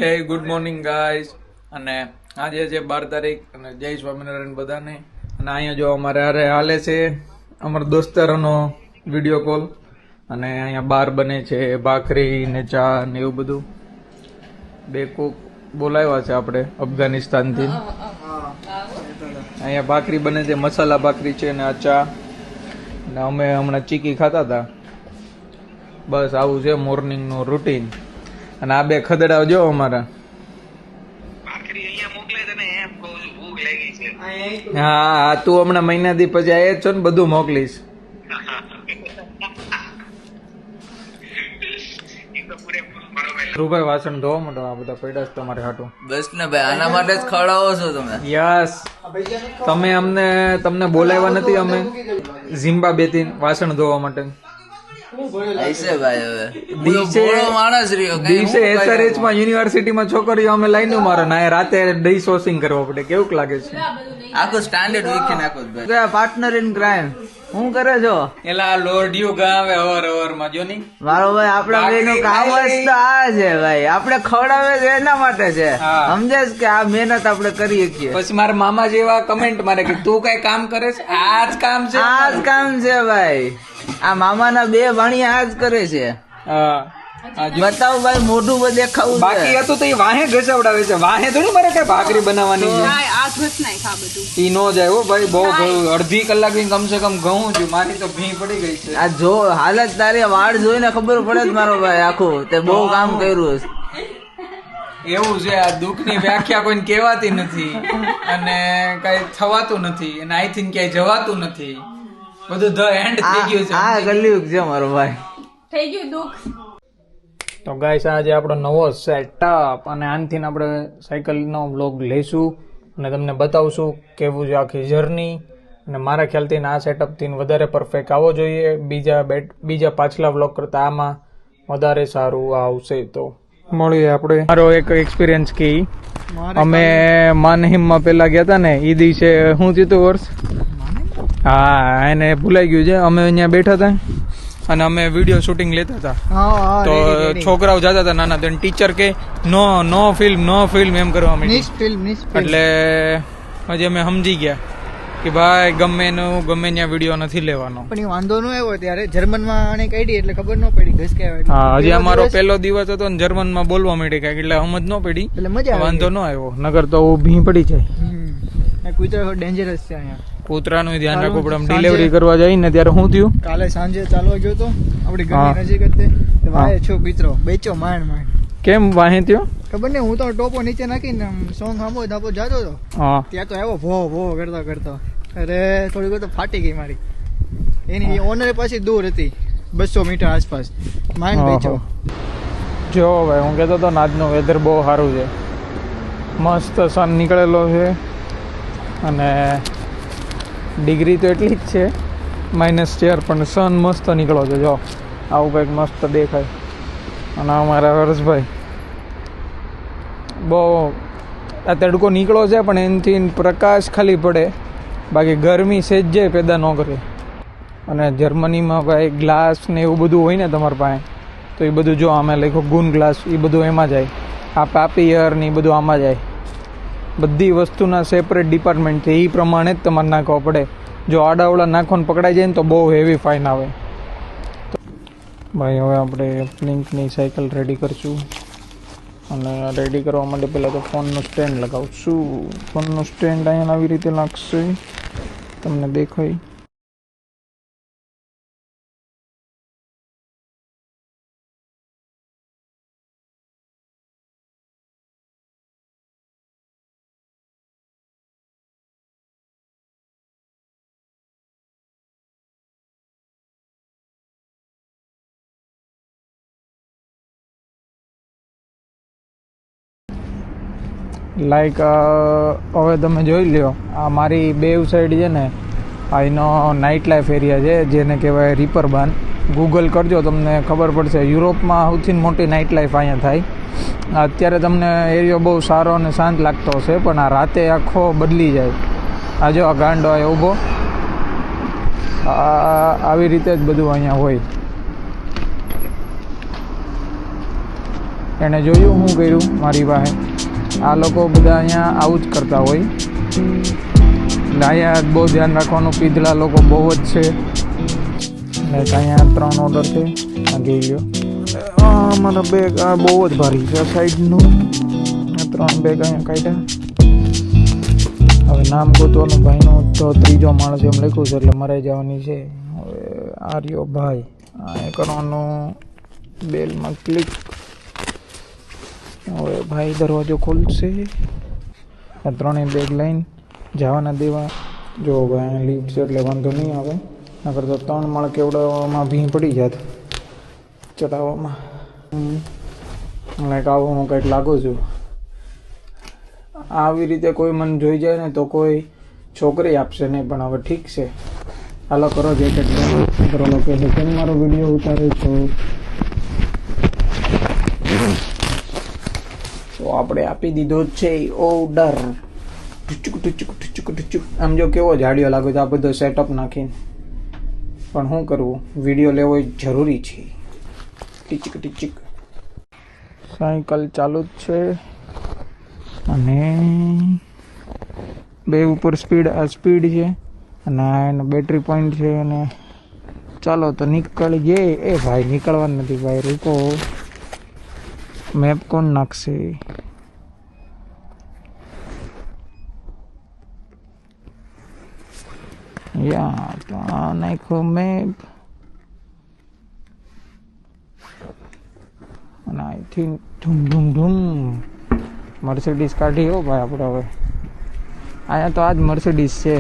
હે good morning guys. અને આજે છે 12 તારીખ અને જય સ્વામિનારાયણ બધાને. અને અહીંયા જો અમારે હારે હાલે છે અમારા દોસ્તારોનો વિડીયો કોલ. અને અહીંયા બાર બને છે ભાખરી ને ચા ને એવું બધું. બે કોક બોલાવ્યા છે આપણે અફઘાનિસ્તાનથી. અહીંયા ભાખરી બને છે, મસાલા ભાખરી છે ને આ ચા. ને અમે હમણાં ચીકી ખાતા હતા. બસ આવું છે મોર્નિંગનું રૂટીન. અને આ બે ખદડા જો અમારા. હા તું હમણાં મહિના દી પછી આયે જ છો ને, બધું મોકલીશ. ધ્રુવભાઈ વાસણ ધોવા માંડો, આ બધા પડ્યા છે તમારે હાટું. બસ ને ભાઈ, આના માટે જ ખવડાવો છો તમે. યસ, તમે તમને બોલાવ્યા નથી અમે ઝિમ્બાબ્વે થી વાસણ ધોવા માટે. દિવસે SRH માં યુનિવર્સિટીમાં છોકરીઓ અમે લાઈન મારે ને રાતે ડિશ વોશિંગ કરવા પડે. કેવું લાગે છે? આખું સ્ટાન્ડર્ડ વીખી નાખો ભાઈ. પાર્ટનર ઇન ક્રાઇમ શું કરે છો? એલા લોડિયું ગાવે અવર માં જો ની મારો ભાઈ, આપડા બે નું કામ જ તો આ છે ભાઈ. આપણે ખવડાવે છે એના માટે છે, સમજે કે આ મહેનત આપણે કરીએ છીએ. પછી મારા મામા જેવા કમેન્ટ મારે કે તું કઈ કામ કરે છે? આ જ કામ છે, આ જ કામ છે ભાઈ. આ મામાના બે ભાણિયા આ જ કરે છે. બતાવો ભાઈ, મોઢું બધું દેખાવું. બાકી હતું તો એ વાહે ઘસવડાવે છે. વાહે થોડી મારે કઈ ભાખરી બનાવવાની છે. ઈ નો જાય હો ભાઈ. બહુ અડધી કલાક ની કમસે કમ ઘઉં છું. મારી તો ભી પડી ગઈ છે. આ જો હાલત તારી વાળ જોઈને ખબર પડે જ મારો ભાઈ આખું તે બહુ કામ કર્યું છે. એવું છે, આ દુઃખ ની વ્યાખ્યા કોઈને કહેવાતી નથી અને કઈ થવાતું નથી અને આઈ થિંક ક્યાંય જવાતું નથી. બધું ધ એન્ડ થઈ ગયું છે. આ કલયુગ છે મારો ભાઈ. થઈ ગયું દુઃખ. તો ગાઈસ, આજે આપણો નવો સેટઅપ અને આનથી આપણે સાયકલનો વ્લોગ લઈશું અને તમને બતાવશું કેવું છે આખી જર્ની. અને મારા ખ્યાલથી આ સેટઅપથી વધારે પરફેક્ટ આવવો જોઈએ. બીજા પાછલા વ્લોગ કરતા આમાં વધારે સારું આવશે. તો મળીએ આપણે. મારો એક એક્સપિરિયન્સ કે અમે માનહિમમાં પેલા ગયા હતા ને, એ દિવસે શું થયું હતું વર્ષ? હા, એને ભૂલાઈ ગયું છે. અમે અહીંયા બેઠા હતા અને અમે વિડીયો શૂટિંગ લેતા હતા. તો છોકરાઓ જતા હતા નાના, તો ટીચર કે નો ફિલ્મ એમ કરવા માંડી. એટલે પછી અમે સમજી ગયા કે ભાઈ ગમે ત્યાં વિડીયો નથી લેવાનો. પણ વાંધો ન આવ્યો ત્યારે જર્મનમાં આને કાઢી એટલે ખબર ન પડી ઘસકાય. હા, હજી અમારો પહેલો દિવસ હતો ને જર્મનમાં બોલવા માંડી કાંઈક એટલે સમજ ન પડી, વાંધો ન આવ્યો. નગર તો ભી પડી જાય. કૂતરા ડેન્જરસ છે અહીંયા. કૂતરાનું ધ્યાન રાખવું પડે. ડિલિવરી કરવા જાય ને ત્યારે શું થયું? કાલે સાંજે ચાલવા ગયો તો આપડી ઘરની નજીક જ વાહે છો કૂતરો બેચો માંડ. કેમ વાહે થયો ખબર નહીં. હું તો ટોપો નીચે નાખીને સોંગ સાંભળો ધાપો જાતો હતો, ત્યાં તો આવ્યો ભો કરતો. અરે થોડી વાર તો ફાટી ગઈ મારી. એની ઓનર પાછી દૂર હતી 200 મીટર આસપાસ. માંડ બેચો. જો ભાઈ, હું કહેતો હતો ને આજનું વેધર બહુ સારું છે. મસ્ત સન નીકળેલો છે અને ડિગ્રી તો એટલી જ છે -4, પણ સન મસ્ત નીકળો છે. જો આવું કંઈક મસ્ત દેખાય. અને અમારા હર્ષભાઈ બહુ આ તડકો નીકળો છે પણ એનાથી પ્રકાશ ખાલી પડે, બાકી ગરમી સેજ જાય પેદા ન કરે. અને જર્મનીમાં ભાઈ ગ્લાસ ને એવું બધું હોય ને તમારી પાસે, તો એ બધું જો અમે લખ્યું ગુન ગ્લાસ, એ બધું એમાં જાય. આ પાપીયર ને એ બધું આમાં જાય. બધી વસ્તુના સેપરેટ ડિપાર્ટમેન્ટ છે, એ પ્રમાણે જ તમારે નાખવા પડે. જો આડાવડા નાખવાનું પકડાઈ જાય ને તો બહુ હેવી ફાઇન આવે. ભાઈ હવે આપણે લિંકની સાયકલ રેડી કરશું. અને રેડી કરવા માટે પહેલાં તો ફોનનું સ્ટેન્ડ લગાવશું. ફોનનું સ્ટેન્ડ અહીંયા આવી રીતે લાગશે, તમને દેખાય. લાઈક હવે તમે જોઈ લ્યો, આ મારી બેવ સાઈડ છે ને, આ એનો નાઇટ લાઈફ એરિયા છે જેને કહેવાય રીપરબાન. ગૂગલ કરજો તમને ખબર પડશે. યુરોપમાં સૌથી મોટી નાઇટ લાઈફ અહીંયા થાય. અત્યારે તમને એરિયો બહુ સારો અને શાંત લાગતો હશે, પણ આ રાતે આખો બદલી જાય. આ જો આ ગાંડો આ ઊભો, આવી રીતે જ બધું અહીંયા હોય. એણે જોયું શું કર્યું મારી પાસે. આ લોકો બધા અહીંયા આવું જ કરતા હોય. એટલે અહીંયા બહુ ધ્યાન રાખવાનું, પીધલા લોકો બહુ જ છે. એટલે અહીંયા 3 ઓર્ડર છે. આ જોઈ લો. મારા બેગ આ બહુ જ ભારી છે સાઈડનું. 3 બેગ અહીંયા કાઢ્યા. હવે નામ ગોતવાનું ભાઈનું તો 3જો માણસ એમ લખ્યું છે એટલે મરાઈ જવાની છે. હવે આર્યો ભાઈ આ કરવાનું, બેલમાં ક્લિક. હવે ભાઈ દરવાજો ખોલશે. આ 3 બેગ લઈને જવાના દેવા. જો ભાઈ લિફ્ટ છે એટલે વાંધો નહીં આવે. નકર તો 3 માળ કેવડાવવામાં ભીં પડી જાત ચડાવવામાં. લાઈક આવું હું કંઈક લાગુ છું. આવી રીતે કોઈ મને જોઈ જાય ને તો કોઈ છોકરી આપશે નહીં. પણ હવે ઠીક છે, હાલો કરો જેકેટ કરો લોકેશન. કેમ મારો વિડીયો ઉતારે છો? તો આપણે આપી દીધો છે ઓર્ડર. ઠુચુક. આમ જો કેવો જાડિયો લાગે છે આ બધો સેટઅપ નાખીને. પણ શું કરવું, વિડીયો લેવો એ જરૂરી છે. ટીચક. સાયકલ ચાલુ જ છે અને 2 ઉપર સ્પીડ છે અને એનો બેટરી પોઈન્ટ છે. અને ચાલો તો નીકળી જઈએ. એ ભાઈ નીકળવાનું નથી ભાઈ, રૂકો. મેપ કોણ નાખશે? યા તો આ નાખો મેપ. અને આઈ થિંક ધૂમ મર્સિડીઝ કાઢી હો ભાઈ આપણે. હવે અહીંયા તો આજ મર્સિડીઝ છે.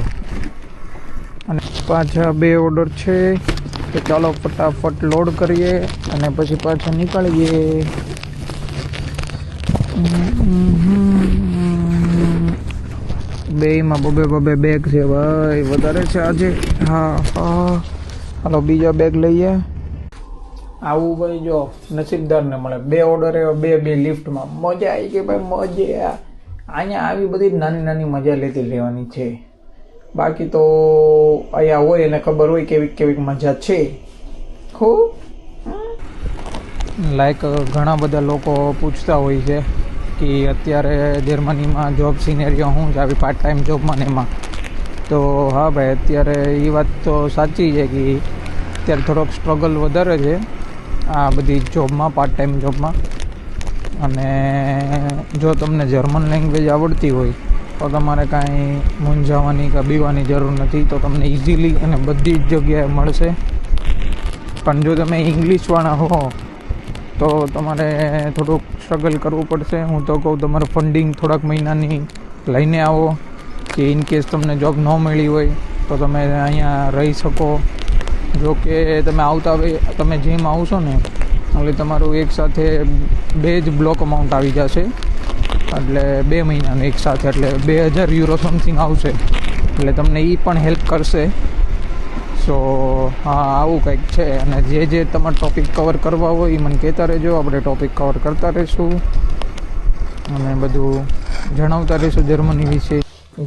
અને પાછા 2 ઓર્ડર છે તો ચાલો ફટાફટ લોડ કરીએ અને પછી પાછા નીકળીએ. બેયમાં બબે બેગ છે ભાઈ, વધારે છે આજે. હા હાલો બીજા બેગ લઈએ. આવું ભાઈ જો નસીબદારને મળે. 2 ઓર્ડર એવા 2 લિફ્ટમાં. મજા આવી ગઈ ભાઈ, મજા. અહીંયા આવી બધી નાની મજા લેવાની છે. બાકી તો અહીંયા હોય એને ખબર હોય કેવી મજા છે. ખૂબ લાઈક ઘણા બધા લોકો પૂછતા હોય છે કે અત્યારે જર્મનીમાં જોબ સિનેરિયો શું છે આવી પાર્ટ ટાઈમ જોબમાં ને એમાં. તો હા ભાઈ, અત્યારે એ વાત તો સાચી છે કે અત્યારે થોડોક સ્ટ્રગલ વધારે છે આ બધી જોબમાં, પાર્ટ ટાઈમ જોબમાં. અને જો તમને જર્મન લેંગ્વેજ આવડતી હોય તો તમારે કાંઈ મૂંઝાવાની કે બીવાની જરૂર નથી. તો તમને ઇઝીલી અને બધી જ જગ્યાએ મળશે. પણ જો તમે ઇંગ્લિશવાળા હો તો તમારે થોડુંક સ્ટ્રગલ કરવું પડશે. હું તો કહું તમારે ફંડિંગ થોડાક મહિનાની લઈને આવો કે ઇન કેસ તમને જોબ ન મળી હોય તો તમે અહીંયા રહી શકો. જો કે તમે જેમ આવશો ને એટલે તમારું એકસાથે 2 જ બ્લોક અમાઉન્ટ આવી જશે. એટલે 2 મહિનાનું એકસાથે એટલે €2000 સમથિંગ આવશે. એટલે તમને એ પણ હેલ્પ કરશે. સો હા, આવું કંઈક છે. અને જે તમારે ટૉપિક કવર કરવા હોય એ મને કહેતા રહેજો, આપણે ટૉપિક કવર કરતા રહીશું અને બધું જણાવતા રહીશું જર્મની વિશે.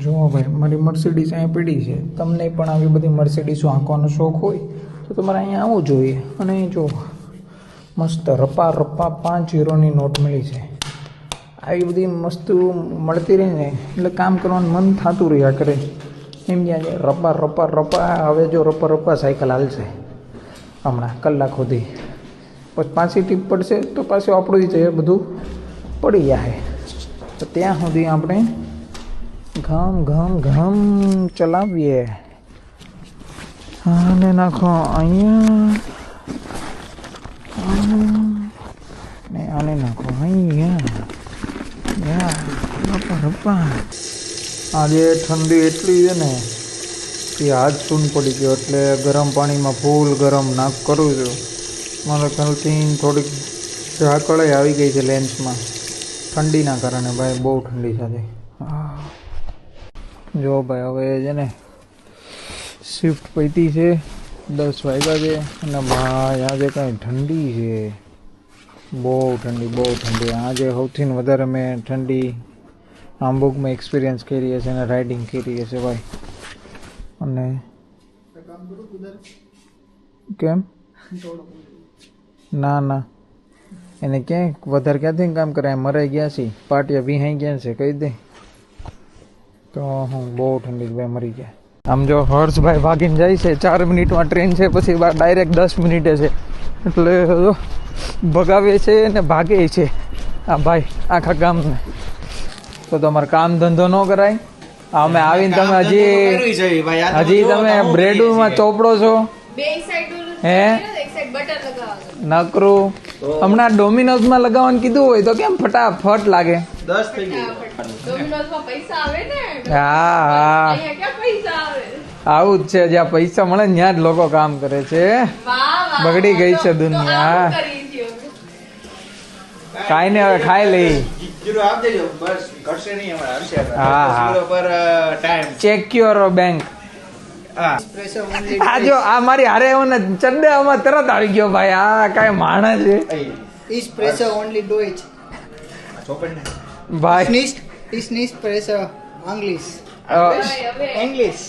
જુઓ ભાઈ, મારી મર્સિડીઝ અહીંયા પડી છે. તમને પણ આવી બધી મર્સિડીઝો આંકવાનો શોખ હોય તો તમારે અહીંયા આવવું જોઈએ. અને જો મસ્ત રપા €5ની નોટ મળી છે. આવી બધી વસ્તુ મળતી રહી ને એટલે કામ કરવાનું મન થતું રહ્યા કરે. એમ જ્યાં રપા. હવે જો રપા સાયકલ હાલશે હમણાં કલાક સુધી. પછી પાછી ટીપ પડશે તો પાછું આપણું જ બધું પડી જાય. તો ત્યાં સુધી આપણે ઘમ ચલાવીએ. આને નાખો અહીંયા ને આને નાખો અહીંયા. રપા. આજે ઠંડી એટલી છે ને કે હાથ સૂન પડી ગયો. એટલે ગરમ પાણીમાં ફૂલ ગરમ નાક કરું છું. મારા ખ્યાલથી થોડીક ઝાકળે આવી ગઈ છે લેન્સમાં ઠંડીના કારણે. ભાઈ બહુ ઠંડી સાથે. જો ભાઈ હવે છે ને શિફ્ટ પૈતી છે, 10 વાગ્યા છે અને ભાઈ આજે કાંઈ ઠંડી છે. બહુ ઠંડી. આજે સૌથી વધારે મેં ઠંડી હામ્બુર્ગમાં એક્સપિરિયન્સ કરી છે અને રાઇડિંગ કરી છે ભાઈ. અને કેમ ના એને ક્યાંય વધારે ક્યાંથી કામ કરે મરાઈ ગયા છે પાટિયા વિહાઈ ગયા છે કહી દે તો હું બહુ ઠંડી છે ભાઈ મરી ગયા. આમ જો હર્ષભાઈ ભાગીને જાય છે 4 મિનિટમાં ટ્રેન છે પછી ડાયરેક્ટ 10 મિનિટે છે એટલે જો ભગાવે છે ને ભાગે છે આ ભાઈ આખા ગામને. તો તમારે કામ ધંધો ન કરાય. અમે આવીને તમે હજી તમે બ્રેડમાં ચોપડો છો હે નકરું. હમણાં ડોમિનોઝમાં લગાવવાનું કીધું હોય તો કેમ ફટાફટ લાગે. 10 થઈ ગયું. હા હા આવું જ છે જ્યાં પૈસા મળે ને ત્યાં જ લોકો કામ કરે છે. બગડી ગઈ છે દુનિયા. કાઈ ને હવે ખાઈ લઈ. હા હા ચેક યોર બેંક. આ જો આ મારી હારે એવો ને ચડ્ડામાં તરત આવી ગયો ભાઈ. આ કાંઈ માણસ છે Ich spreche only Deutsch. ભાઈ. Ich nicht spreche Englisch. Englisch.